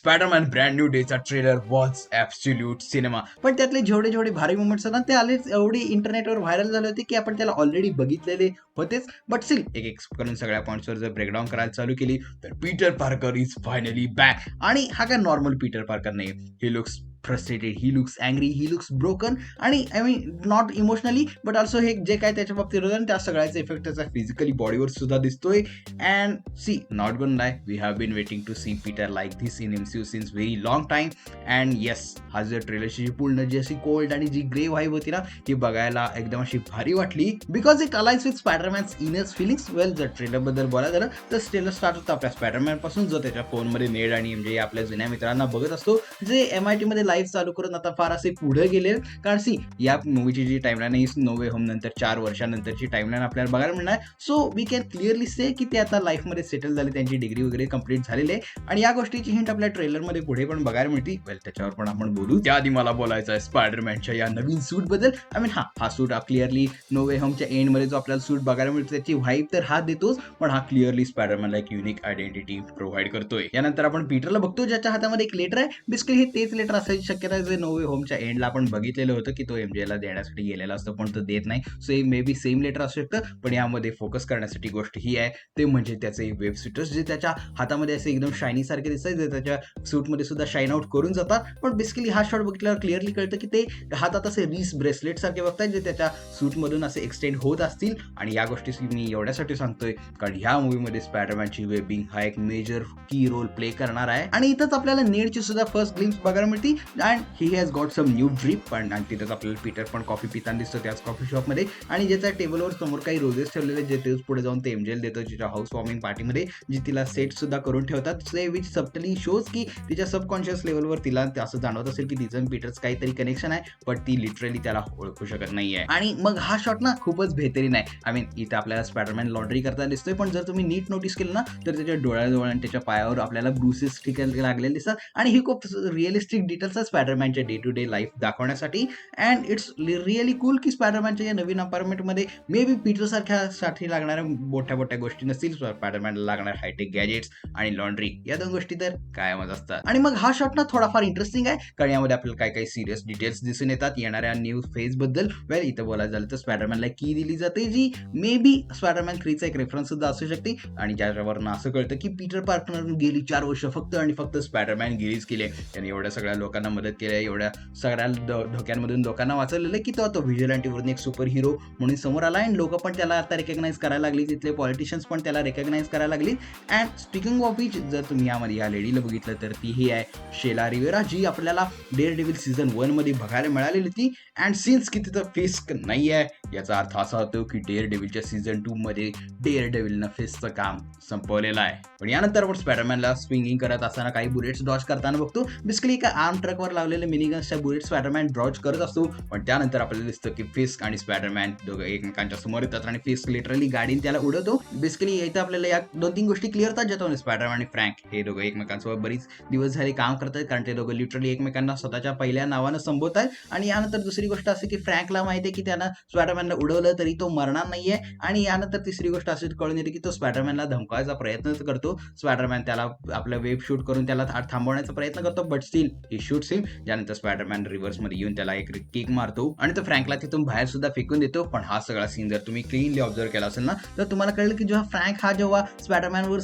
Spiderman brand new डेचा trailer was absolute cinema. पण त्यातले जेवढे जेवढे भारी मोमेंट्स आहेत ना, ते आलेच एवढी इंटरनेटवर व्हायरल झाले होते की आपण त्याला ऑलरेडी बघितलेले होतेच. बट स्टील एक एक करून सगळ्या पॉईंट्सवर जर ब्रेकडाऊन करायला चालू केली तर Peter Parker is finally back. आणि हा काय नॉर्मल पीटर पार्कर नाही. He looks frustrated, he looks angry, he looks broken. आणि I mean not emotionally but also हे जे काय त्याच्या बाबतीत होतं त्या सगळ्याचा इफेक्ट त्याचा फिजिकली बॉडीवर सुद्धा दिसतोय. And see not gone lie, we have been waiting to see Peter like this in MCU since very long time. And yes, हा जो ट्रेलरची पूर्ण जी अशी कोल्ड आणि जी ग्रे व्हाईब होती ना, ही बघायला एकदम अशी भारी वाटली. Because it aligns with Spiderman's inners feelings. Well, जर ट्रेलरबद्दल बोलायला झालं तर ट्रेलर स्टार्ट होतं आपल्या स्पायडरमॅन पासून, जो त्याच्या फोनमध्ये नेड आणि म्हणजे आपल्या जुन्या मित्रांना बघत असतो, जे MIT मध्ये लाईव्ह चालू करून आता फार असे पुढे गेले. कारण सी या मूवीची जी टाइमलाईन आहे नो वे होम नंतर 4 वर्षानंतरची टाइमलाईन आपल्याला बघायला मिळणार. सो वी कॅन क्लिअरली से की ते आता लाईफमध्ये सेटल झाले, त्यांची डिग्री वगैरे कंप्लीट झालेली आहे. आणि या गोष्टीची हिंट आपल्या ट्रेलरमध्ये पुढे पण बघायला मिळते. वेल, त्याच्यावर पण आपण बोलू. त्याआधी मला बोलायचं आहे स्पायडरमॅनच्या या नवीन सूट बद्दल. आय मीन हा सूट क्लिअरली नो वे होमच्या एंडमध्ये जो आपल्याला सूट बघायला मिळतो त्याची व्हाईब तर हा देतोच, पण हा क्लिअरली स्पायडरमॅनला एक युनिक आयडेंटिटी प्रोव्हाइड करतोय. यानंतर आपण पीटरला बघतो ज्याच्या हातामध्ये एक लेटर आहे. बेसिकली हे तेच लेटर असायची शक्यता आहे जे नो वे होमच्या एंडला आपण बघितलेलं होतं की तो MJला देण्यासाठी गेलेला असतो पण तो देत नाही. सो हे मे बी सेम लेटर असू शकतं. पण यामध्ये फोकस करण्यासाठी गोष्ट ही आहे ते म्हणजे त्याचे वेब स्वेटर्स जे त्याच्या हातामध्ये असे एकदम शायनी सारखे दिसतात, जे त्याच्या सूटमध्ये सुद्धा शाईन आउट करून जातात. पण बेसिकली हा शॉट बघितल्यावर क्लिअरली कळतं की ते हातात असे रीस ब्रेसलेट सारखे बघतात जे त्याच्या सूटमधून असे एक्सटेंड होत असतील. आणि या गोष्टी मी एवढ्यासाठी सांगतोय कारण ह्या मूवीमध्ये स्पायडरमॅनची वेबिंग हा एक मेजर की रोल प्ले करणार आहे. आणि इथंच आपल्याला नेडची सुद्धा फर्स्ट ग्लिम्स बघायला मिळते. And he has got some new drip. पण आणि तिथंच आपल्याला पीटर पण कॉफी पिताना दिसतो त्याच कॉफी शॉपमध्ये. आणि ज्याच्या टेबलवर समोर काही रोजेस ठेवलेले जे तेच पुढे जाऊन ते MJला देतो तिच्या हाऊस वॉर्मिंग पार्टीमध्ये, जी तिला सेट सुद्धा करून ठेवतात. से विच सबटली शोज की तिच्या सबकॉन्शियस लेवलवर तिला असं जाणवत असेल की तिचं पीटर्स काहीतरी कनेक्शन आहे, पण ती लिटरली त्याला ओळखू शकत नाहीये. आणि मग हा शॉट ना खूपच बेहतरीन आहे. आय मीन इथं आपल्याला स्पायडरमॅन लॉन्ड्री करताना दिसतोय, पण जर तुम्ही नीट नोटीस केलं ना तर त्याच्या डोळ्याजवळ आणि त्याच्या पायावर आपल्याला ब्रुसेस ठिकाणी लागलेले दिसतात. आणि ही खूप रिअलिस्टिक डिटेल्स आहे स्पायडरमॅनच्या डे टू डे लाईफ दाखवण्यासाठी. अँड इट्स रिअली कूल की स्पायडरमॅनच्या या नवीन अपार्टमेंटमध्ये मे बी पीटर सारख्यासाठी लागणाऱ्या मोठ्या मोठ्या गोष्टी नसतील, स्पायडरमॅनला लागणारे हायटेक गॅजेट्स आणि लॉन्ड्री या दोन गोष्टी तर कायमच असतात. आणि मग हा शॉट ना थोडाफार इंटरेस्टिंग आहे कारण यामध्ये आपल्याला काही काही सिरियस डिटेल्स दिसून येतात येणाऱ्या न्यू फेज बद्दल. वेल, इथं बोलायचं झालं तर स्पायडरमॅनला की दिली जाते जी मे बी स्पायडरमॅन 3चा एक रेफरन्स सुद्धा असू शकते. आणि ज्याच्यावरनं असं कळतं की पीटर पार्कर गेली 4 वर्ष फक्त आणि फक्त स्पायडरमॅन गेलीच केली. त्याने एवढ्या सगळ्या लोकांना मदत केली आहे, एवढ्या सगळ्या धोक्यांमधून लोकांना वाचवलेलं आहे की तो व्हिजिलंटीवरून एक सुपर हिरो म्हणून समोर आला. आणि लोक पण त्याला आता रेकग्नाइज करायला लागली, तिथले पॉलिटिशियन्स पण त्याला रेकग्नाइज करायला लागली. अँड स्पीकिंग ऑफ विच, जर तुम्ही यामध्ये या लेडीला बघितलं तर ती ही आहे शेला रिवेरा, जी आपल्याला डेअर डेव्हिल सीझन 1 मध्ये बघायला मिळालेली होती. अँड सिन्स की तिथं फिस्क नाही आहे याचा अर्थ असा होतो की डेअर डेव्हिलच्या सीझन 2 मध्ये डेअर डेव्हिलनं फिस्कचं काम संपवलेलं आहे. पण यानंतर आपण स्पायडरमॅनला स्विंगिंग करत असताना काही बुलेट्स डॉज करताना बघतो. बेसिकली एका आर्म ट्रकवर लावलेले मिनीगन्सच्या बुलेट स्पायडरमॅन डॉज करत असतो. पण त्यानंतर आपल्याला दिसतं की फिस्क आणि स्पायडरमॅन दोघं एकमेकांच्या समोर येतात आणि फिस्क लिटरली गाडीने त्याला उडवतो. बेसिकली इथं आपल्याला या 2-3 गोष्टी क्लिअर होतात, ज्यातून स्पायडरमॅन आणि फ्रँक हे दोघं एकमेकांसोबत बरीच दिवस झाले काम करतात कारण ते दोघं लिटरली एकमेकांना स्वतःच्या पहिल्या नावानं संबोधतात. आणि यानंतर दुसरी गोष्ट अशी की फ्रँकला माहिती आहे की त्यानं स्पायडरमॅनला उडवलं तरी तो मरणार नाहीये. आणि यानंतर तिसरी गोष्ट अशी कळून येते की तो स्पायडरमॅनला धमकावायचा प्रयत्न करतो. स्पायडरमॅन त्याला आपलं वेब शूट करून त्याला थांबवण्याचा प्रयत्न करतो, बट स्टील ही शूट्स हिम. ज्यानंतर स्पायडरमॅन रिव्हर्समध्ये येऊन त्याला एक किक मारतो आणि तो फ्रँकला तिथून बाहेर सुद्धा फेकून देतो. पण हा सगळा सीन जर तुम्ही क्लीनली ऑब्झर्व केला असेल ना तर तुम्हाला कळलं की जेव्हा फ्रँक हा जेव्हा स्पायडरमॅनवर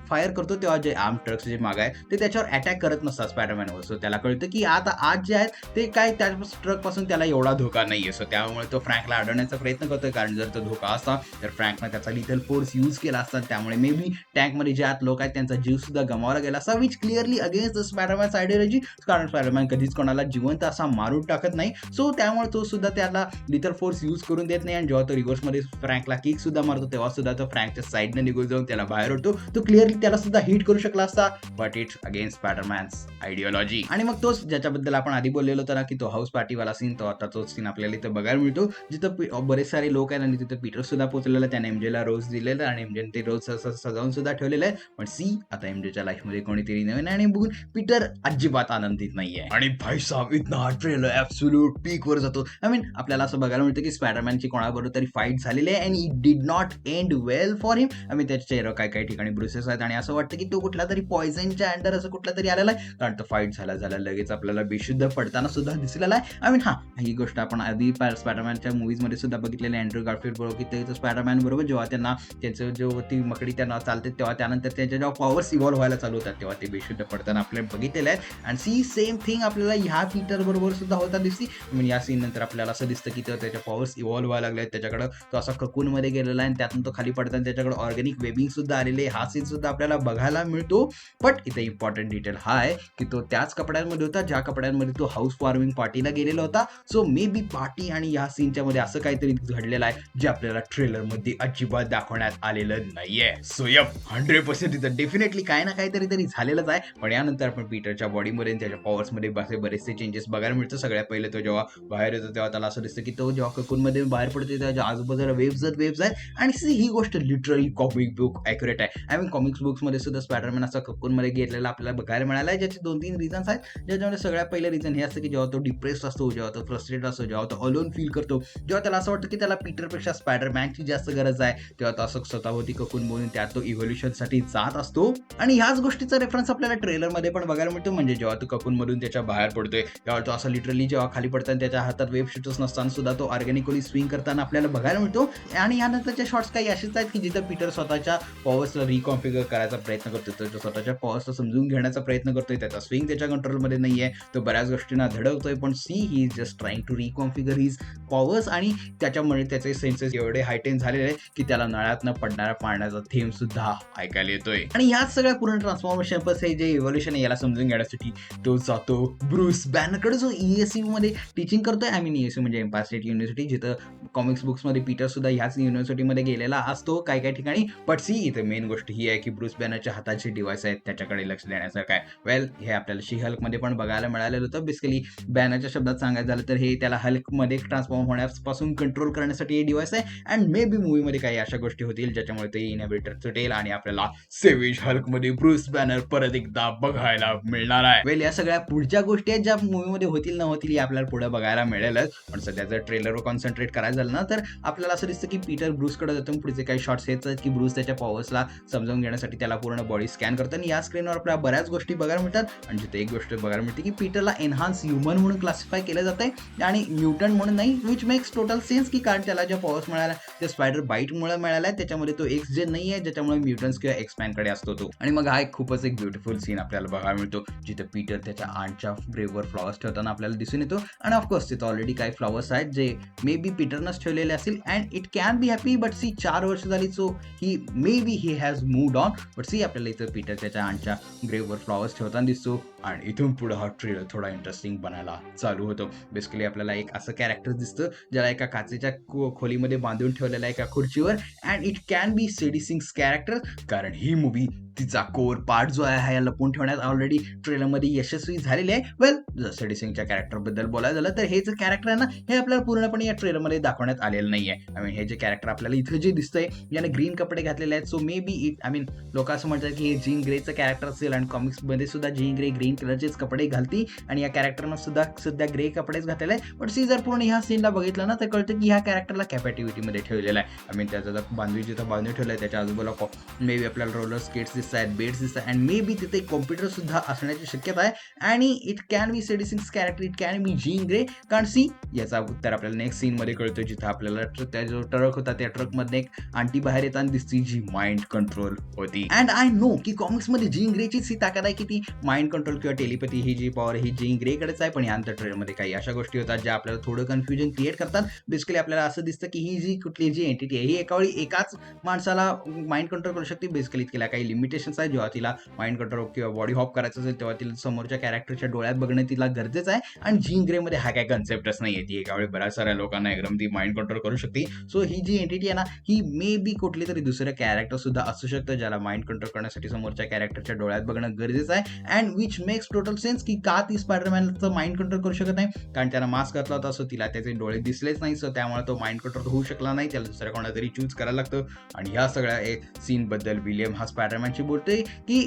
फायर करतो तेव्हा जे आर्म ट्रक्स जे मागे आहे ते त्याच्यावर अटॅक करत नसतात स्पायडरमॅनवर. सो त्याला कळतं की आता आज जे आहेत ते काय त्या ट्रक पासून त्याला एवढा धोका नाहीये. सो त्यामुळे तो फ्रँकला अडवण्याचा प्रयत्न करतोय कारण जर तो धोका असता तर फ्रँकनं त्याचा लिथल फोर्स यूज केला असता. त्यामुळे मे बी टँकमध्ये जे आत लोक आहेत त्यांचा जीव सुद्धा गमावला गेला असा, which clearly against the Spiderman ideology. कारण स्पायडरमॅन कधीच कोणाला जिवंत असा मारून टाकत नाही. सो त्यामुळे तो सुद्धा त्याला लिथल फोर्स यूज करून देत नाही. आणि जेव्हा तो रिव्हर्समध्ये फ्रँकला किक सुद्धा मारतो तेव्हा सुद्धा तो फ्रँकच्या साईडने निघून जाऊन त्याला बाहेर ओढतो. तो क्लिअरली त्याला सुद्धा हिट करू शकला असता, बट इट्स अगेन्स्ट स्पायडरमॅन्स आयडियोलॉजी. आणि मग तोच ज्याच्याबद्दल आपण आधी बोललेलो होतो ना की तो हाऊस पार्टीवाला सीन, तो आता तोच सीन आपल्याला इथं बघायला मिळतो जिथं बरेच सारे लोक आहेत आणि तिथं पीटर सुद्धा पोहोचलेला. त्याने MJला रोज दिलेलं आणि MJने ते रोज सजावून सुद्धा ठेवलेलं आहे. पण सी आता MJच्या लाईफमध्ये कोणीतरी नवीन आणि बघून पीटर अजिबात आनंदित नाही. नाहीये. आणि भाई साहब इतना हा ट्रेलर ऍब्सोल्यूट पीक वर जातो. आय मीन आपल्याला असं बघायला मिळतं की स्पायडरमॅनची कोणाबरोबर तरी फाईट झालेली आहे and it did not end well for him. I mean त्याच्या चेहऱ्यावर काही ठिकाणी ब्रुसेस आहेत आणि असं वाटतं की तो कुठला तरी पॉयझनच्या अंडर असं कुठला तरी आलेला आहे, कारण तो फाईट झाला लगेच आपल्याला बेशुद्ध पडताना सुद्धा दिसलेला आहे. आय मीन ही गोष्ट आपण आधी स्पायडरमॅनच्या मूवीजमध्ये सुद्धा बघितलेली आहे अँड्रू गारफील्ड बरोबर, की ते स्पायडरमॅन बरोबर जेव्हा त्यांना त्याचं जेव्हा ती मकडी त्यांना चालते तेव्हा त्यानंतर त्याच्या जेव्हा पॉवर्स इव्हॉल्व्ह व्हायला चालू होतात तेव्हा ते बेशुद्ध पडताना आपल्याला बघितलेलं आहे. आणि सी सेम थिंग आपल्याला ह्या पीटर बरोबर सुद्धा होता दिसती. म्हणजे या सीन नंतर आपल्याला असं दिसतं की त्याच्या पॉवर्स इव्हॉल्व्ह व्हायला लागले आहेत, त्याच्याकडे तो असा ककूनमध्ये गेलेला आहे आणि त्यातून तो खाली पडताना त्याच्याकडे ऑर्गॅनिक वेबिंग सुद्धा आलेले, हा सीन सुद्धा आपल्याला बघायला मिळतो. बट इथे इम्पॉर्टंट डिटेल हा आहे की तो त्याच कपड्यांमध्ये होता ज्या कपड्यांमध्ये तो हाऊस वॉर्मिंग पार्टीला गेलेला होता. सो मे बी पार्टी आणि या सीनच्या मध्ये असं काहीतरी घडलेलं आहे जे आपल्याला ट्रेलर मध्ये अजिबात दाखवण्यात आलेलं नाहीये. सो यप 100% इथं डेफिनेटली काय ना काहीतरी झालेलंच आहे. पण यानंतर आपण पीटरच्या बॉडीमध्ये त्याच्या पॉवर्स मध्ये बरेचसे चेंजेस बघायला मिळतं. सगळ्यात पहिले तो जेव्हा बाहेर येतो तेव्हा त्याला असं दिसतं की तो जेव्हा ककूनमध्ये बाहेर पडतो त्याच्या आजूबाजूला वेव्स आहेत आणि ही गोष्ट लिटरली कॉमिक बुक ॲक्युरेट आहे. आय मीन कॉमिक्स बुक्समध्ये सुद्धा स्पायडरमॅन असा ककूनमध्ये गेलेला आपल्याला बघायला मिळाला आहे, ज्याचे 2-3 रिझन्स आहेत. ज्याच्यामध्ये सगळ्यात पहिलं रिझन हे असतं की जेव्हा तो डिप्रेस्ड असतो, जेव्हा तो फ्रस्ट्रेट असतो, जेव्हा तो अलोन फील करतो, जेव्हा त्याला असं वाटतं की त्याला पीटरपेक्षा स्पायडरमॅनची जास्त गरज आहे, तेव्हा तो असं स्वतःभोवती ककून बोलून त्यात तो इव्होल्युशनसाठी जात असतो. आणि ह्याच गोष्टीचा रेफरन्स आपल्याला ट्रेलरमध्ये पण बघायला मिळतो. म्हणजे जेव्हा तो ककूनमधून त्याच्या बाहेर पडतोय तेव्हा तो असं लिटरली जेव्हा खाली पडताना त्याच्या हातात वेब शूटर्स नसताना सुद्धा तो ऑर्गॅनिकली स्विंग करताना आपल्याला बघायला मिळतो. आणि यानंतरचे शॉट्स काही असेच आहेत की जिथं पीटर स्वतःच्या पॉवर्सला रिकॉन्फिगर करायचा प्रयत्न करतोय, तो स्वतःच्या पॉवर्सला समजून घेण्याचा प्रयत्न करतोय, त्याचा स्विंग त्याच्या कंट्रोलमध्ये नाहीये, तो बऱ्याच गोष्टींना धडकतोय. पण see he is just trying to reconfigure his powers आणि त्याच्यामुळे त्याचे सेन्सेस एवढे हायटेन झालेले आहे की त्याला नळातनं पडणाऱ्या पाण्याचा थेंब सुद्धा ऐकायला येतोय. आणि ह्याच सगळ्या पूर्ण ट्रान्सफॉर्मेशन हे जे इव्होल्युशन आहे याला समजून घेण्यासाठी तो जातो ब्रूस बॅनरकडे, जो ESU मध्ये टीचिंग करतोय. आय मीन ESU म्हणजे एम्पायर स्टेट युनिव्हर्सिटी, जिथं कॉमिक्स बुक्समध्ये पीटर सुद्धा ह्याच युनिव्हर्सिटीमध्ये गेलेला असतो काही ठिकाणी. बट सी इथे मेन गोष्ट ही आहे की ब्रूस बॅनरच्या हातात जे डिव्हाइस आहेत त्याच्याकडे लक्ष देण्यासारखं आहे. वेल हे आपल्याला शी हल्कमध्ये पण बघायला मिळालेलं होतं. बेसिकली बॅनरच्या शब्दात सांगायचं झालं तर हे त्याला हल्कमध्ये ट्रान्सफॉर्म होण्यापासून कंट्रोल करण्यासाठी हे डिव्हाइस आहे. अँड मे बी मूवीमध्ये काही अशा गोष्टी होतील ज्याच्यामुळे ते इनॅबिलिटर सुटेल आणि आपल्याला सेव्हिज हल्कमध्ये ब्रूस बॅनर परत एकदा बघायला मिळणार आहे. वेल या सगळ्या पुढच्या गोष्टी आहेत ज्या मूवीमध्ये होतील न होतील या आपल्याला पुढे बघायला मिळेलच. पण सध्या जर ट्रेलरवर कॉन्सन्ट्रेट करायचं झालं ना तर आपल्याला असं दिसतं की पीटर ब्रूसकडे जातो. पुढचे काही शॉट्स हेच आहेत की ब्रूस त्याच्या पॉवर्सला समजावून घेण्यासाठी त्याला पूर्ण बॉडी स्कॅन करतो आणि या स्क्रीनवर आपल्याला बऱ्याच गोष्टी बघायला मिळतात. आणि जिथे एक गोष्ट बघायला मिळते की पीटरला एनहान्स ह्युमन म्हणून क्लासिफाय केलं जातंय आणि म्युटंट म्हणून नाही, विच मेक्स टोटल सेन्स की कारण त्याला ज्या पॉवर्स मिळाल्या ते स्पायडर बाईटमुळे मिळाल्या, त्याच्यामध्ये तो एक्स जे नाही आहे ज्याच्यामुळे म्युटन्स किंवा एक्समॅनकडे असतो तो. आणि मग हा एक खूपच एक ब्युटिफुल सीन आपल्याला बघायला मिळतो जिथे पीटर त्याच्या आंटच्या ग्रेव्हवर फ्लॉवर्स ठेवताना आपल्याला दिसून येतो. आणि ऑफकोर्स तिथं ऑलरेडी काही फ्लॉवर्स आहेत जे मे बी पीटरनंच ठेवलेले असतील and it can be happy. But see 4 वर्ष झाली so he may be he has moved on. But see आपल्याला इथं पीटर त्याच्या आंटच्या ग्रेव्हवर फ्लॉवर्स ठेवताना दिसतो. आणि इथून पुढे हा ट्रेलर थोडा इंटरेस्टिंग बनायला चालू होतो. बेसिकली आपल्याला एक असं कॅरेक्टर दिसतं ज्याला एका काचेच्या खोलीमध्ये बांधून ठेवलेला आहे एका खुर्चीवर and it can be Sadie Sink's character, कारण ही मूवी तिचा कोर पार्ट जो आहे हा लपवून ठेवण्यात ऑलरेडी ट्रेलरमध्ये यशस्वी झालेली आहे. वेल जर सेडी सिंगच्या कॅरेक्टरबद्दल बोलायचं झालं तर हे जे कॅरेक्टर आहे ना हे आपल्याला पूर्णपणे या ट्रेलरमध्ये दाखवण्यात आलेलं नाहीये. आय मीन हे जे कॅरेक्टर आपल्याला इथं जे दिसतंय याने ग्रीन कपडे घातलेले आहेत. So may be it I mean लोक असं म्हणतात की हे जीन ग्रेचं कॅरेक्टर असेल आणि कॉमिक्समध्ये सुद्धा जीन ग्रे ग्रीन कलरचेच कपडे घालती आणि या कॅरेक्टरनं सुद्धा सध्या ग्रे कपडेच घातलेले आहे. पण सी जर पूर्ण ह्या सीनला बघितलं ना तर कळतं की ह्या कॅरेक्टरला कॅपॅटिव्हिटीमध्ये ठेवलेला आहे. आय मीन त्याचा जर बांधवी जिथं बांधून ठेवलं आहे त्याच्या आजूबाजूला मे बी आपल्याला रोलर स्केट्स दिसत आहेत, बेड्स दिसत आहेत अँड मे बी तिथे कॉम्प्युटर सुद्धा असण्याची शक्यता आहे. आणि it can be Sadie Sink's character, it can be Jean Grey. कारण सी याचा उत्तर आपल्याला नेक्स्ट सीन मध्ये कळतो जिथं आपल्याला त्या जो ट्रक होता त्या ट्रकमध्ये एक आंटी बाहेर येताना दिसती जी माइंड कंट्रोल होती. अँड आय नो की कॉमिक्समध्ये जीन ग्रेचीच ही ताकद आहे की ती माइंड कंट्रोल किंवा टेलिपॅथी ही जी पॉवर ही जीन ग्रेकडेच आहे. पण यानंतर ट्रेलरमध्ये काही अशा गोष्टी होतात ज्या आपल्याला थोडं कन्फ्युजन क्रिएट करतात. बेसिकली आपल्याला असं दिसतं की ही जी कुठली जी एंटिटी आहे ही एकावेळी एकाच माणसाला माइंड कंट्रोल करू शकते. बेसिकली तिला काही लिमिटेशन्स आहेत. जेव्हा तिला माइंड कंट्रोल किंवा बॉडी हॉप करायचं असेल तेव्हा तिला समोरच्या कॅरेक्टरच्या डोळ्यात बघणं तिला गरजेचं आहे. आणि जीन ग्रे मध्ये हा काय कन्सेप्टच नाहीये. ती एकावेळी बऱ्याच साऱ्या लोकांना एकदम ती माइंड कंट्रोल करू शकते. सो ही जी एंटिटी आहे ना ही मे बी कुठली तरी दुसरं कॅरेक्टर सुद्धा असू शकतं ज्याला माइंड कंट्रोल करण्यासाठी समोरच्या कॅरेक्टरच्या डोळ्यात बघणं गरजेचं आहे. And which makes total sense की का ती स्पायडरमॅनचं माइंड कंट्रोल करू शकत नाही, कारण त्याला मास्क घातला होता सो तिला त्याचे डोळे दिसलेच नाही. सो त्यामुळे तो माइंड कंट्रोल होऊ शकला नाही. त्याला दुसऱ्या कोणाला तरी चूज करायला लागतं. आणि ह्या सगळ्या सीन बद्दल विलियम हा स्पायडरमॅनशी बोलतोय की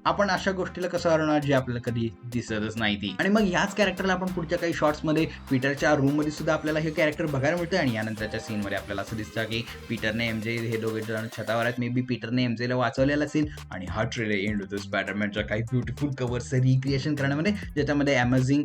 आपण अशा गोष्टीला कसं हरवणार जे आपल्याला कधी दिसतच नाही ती. आणि मग ह्याच कॅरेक्टरला आपण पुढच्या काही शॉर्ट्समध्ये पीटरच्या रूममध्ये सुद्धा आपल्याला हे कॅरेक्टर बघायला मिळतं आणि यानंतरच्या सीनमध्ये आपल्याला असं दिसतं की पीटरने एमजे हे दोघे जण छतावर आहेत. मे बी पीटरने एमजेला वाचवलेला असेल आणि हा ट्रेलर एंड होतो स्पायडरमॅनच्या काही ब्युटिफुल कव्हर्सचं रिक्रिएशन करण्यामध्ये, ज्याच्यामध्ये अमेझिंग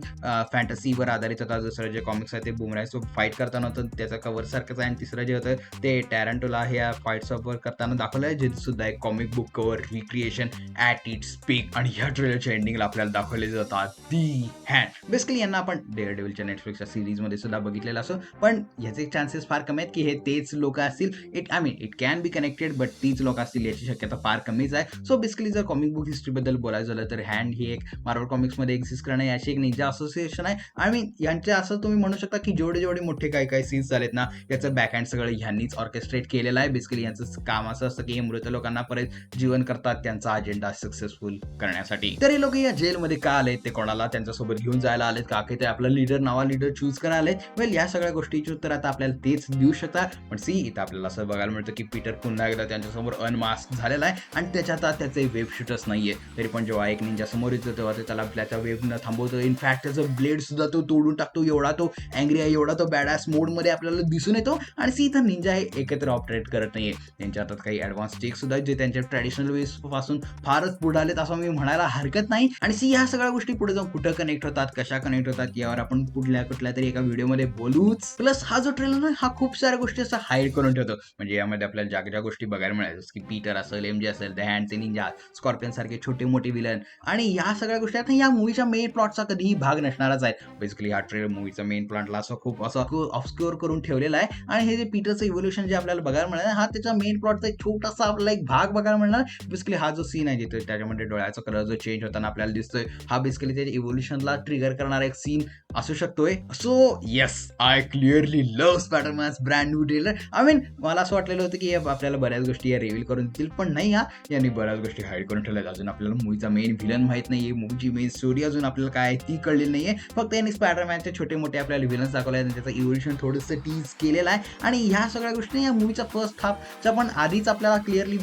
फॅन्टसीवर आधारित होता. दुसरं जे कॉमिक्स आहे ते बुमरायसोबत फाईट करताना होतं, त्याचं कव्हर सारखंच आहे. आणि तिसरं जे होतं ते टॅरंटोला ह्या फाईट्सवर करताना दाखवलं आहे, जे सुद्धा एक comic book cover recreation at its peak. आणि ह्या ट्रेलरच्या एंडिंगला आपल्याला दाखवले जातात दी हँड. बेसिकली यांना आपण डेअरडेव्हिलच्या नेटफ्लिक्सच्या सिरीजमध्ये सुद्धा बघितलेलं असो, पण ह्याचे चान्सेस फार कमी आहेत की हे तेच लोक असतील. It can be connected, but तीच लोक असतील याची शक्यता फार कमीच आहे. सो बेसिकली जर कॉमिक बुक हिस्ट्रीबद्दल बोलायचं झालं तर हँड ही एक मार्वल कॉमिक्समध्ये एक्झिस्ट करणं याची एक निंजा असोसिएशन आहे. आणि यांचे असं तुम्ही म्हणू शकता की जेवढे मोठे काही सीन्स झालेत ना, याचं बॅकहँड सगळं ह्यांनीच ऑर्केस्ट्रेट केलेलं आहे. बेसिकली यांचं काम असं असतं की हे मृत लोकांना परत जीवन करतात त्यांचा अजेंडा सक्सेसफुल करण्यासाठी. तर हे लोक या जेलमध्ये का आलेत, ते कोणाला त्यांच्यासोबत घेऊन जायला आलेत का, की ते आपला नवा लीडर चूज करायला आलेत. वेल, या सगळ्या गोष्टीची उत्तर आता आपल्याला तेच देऊ शकतात. पण सी इथं आपल्याला असं बघायला मिळतं की पीटर पुन्हा एकदा त्यांच्यासमोर अनमास्क झालेला आहे आणि त्याच्यात त्याचे वेब शूटच नाहीये. तरी पण जेव्हा एक निंजा समोर येतो तेव्हा ते त्याला त्याच्या वेबनं थांबवतो. इनफॅक्ट त्याचं ब्लेड सुद्धा तो तोडून टाकतो. एवढा तो अँग्री आहे, एवढा तो बॅडॅस मोडमध्ये आपल्याला दिसून येतो. आणि सी इथं निंजा हे एकत्र ऑपरेट करत नाहीये. त्यांच्या हातात काही ॲडव्हान्स टेक सुद्धा जे त्यांच्या ट्रॅडिशनल वेज पासून फारच पुढे आलेत असं मी म्हणायला हरकत नाही. आणि सी ह्या सगळ्या गोष्टी पुढे जाऊन कुठं कनेक्ट होतात, कशा कनेक्ट होतात यावर आपण कुठल्या तरी एका व्हिडिओमध्ये बोलूच. प्लस हा जो ट्रेलर आहे हा खूप साऱ्या गोष्टी असं हाईड करून ठेवतो. म्हणजे यामध्ये आपल्याला ज्या गोष्टी बघायला मिळाल्या की पीटर असेल, एमजे असेल, द हँडचे निंजा, स्कॉर्पियन सारखे छोटे मोठे विलन, आणि या सगळ्या गोष्टी आहेत या मूवीच्या मेन प्लॉटचा कधीही भाग नसणारच आहे. बेसिकली हा ट्रेलर मूवीचा मेन प्लॉटला खूप ऑब्स्क्युअर करून ठेवलेला आहे. आणि हे जे पीटरचं इव्होल्युशन जे आपल्याला बघायला मिळणार हा त्याच्या मेन प्लॉटचा एक छोटासा आपला एक भाग बघायला मिळणार. बेसिकली हा जो सीन आहे जिथे त्याच्यामध्ये डोळ्याचा कलर जो चेंज होताना आपल्याला दिसतोय, हा बेसिकली त्याच्या इव्होल्युशनला ट्रिगर करणारा एक सीन असू शकतोय. So yes, I clearly love Spiderman's brand new trailer. I mean मला असं वाटलेलं होतं की आपल्याला बऱ्याच गोष्टी या रिव्हील करून देतील, पण नाही, यांनी बऱ्याच गोष्टी हाईड करून ठेवल्यात. अजून आपल्याला मूवीचा मेन व्हिलन माहित नाहीये, मूवीची मेन स्टोरी अजून आपल्याला काय आहे ती कळलेली नाहीये. फक्त यांनी स्पायडरमॅनचे छोटे मोठे आपल्याला व्हिलन्स दाखवले आणि त्याचं इव्होल्युशन थोडंसं टीज केलेलं आहे. आणि ह्या सगळ्या गोष्टी या मूवीचा फर्स्ट हाफच्या पण आधीच आपल्याला क्लिअरली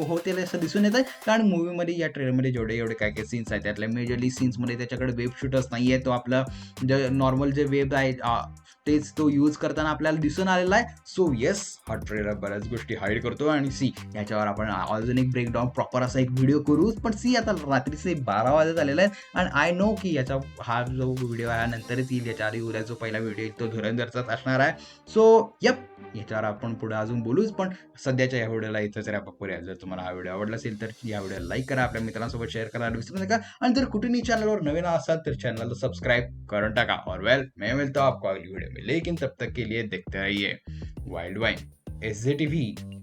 होतील असं दिसून येतं. कारण मूवीमध्ये या ट्रेलरमध्ये जेवढे काय सीन्स आहेत त्यातल्या मेजरली सीन्समध्ये त्याच्याकडे वेब शूटर्स नाही आहे. तो आपला जे नॉर्मल जे वेब आहे तेच तो यूज करताना आपल्याला दिसून आलेला आहे. सो येस, हा ट्रेलर बऱ्याच गोष्टी हाईड करतो. आणि सी याच्यावर आपण अजून एक ब्रेकडाऊन प्रॉपर असा एक व्हिडिओ करू. पण सी आता रात्रीचे 12 वाजत आलेला आहे आणि आय नो की याचा हा जो व्हिडिओ आहे नंतरच येईल. याच्या आधी उद्या जो पहिला व्हिडिओ येईल तो धुरंधरचाच असणार आहे. सो याच्यावर आपण पुढे अजून बोलूच. पण सध्याच्या या व्हिडिओला इथंच रॅप अप करूया. जर तुम्हाला हा व्हिडिओ आवडला असेल तर या व्हिडिओला लाईक करा, आपल्या मित्रांसोबत शेअर करायला विसरू नका. आणि जर कुठेही चॅनलवर नवीन असाल तर चॅनलला सबस्क्राईब करून टाका. और वेल, मैं मिलता हूं आपको अगली वीडियो में, लेकिन तब तक के लिए देखते रहिए वाइल्ड वाइन SJTV.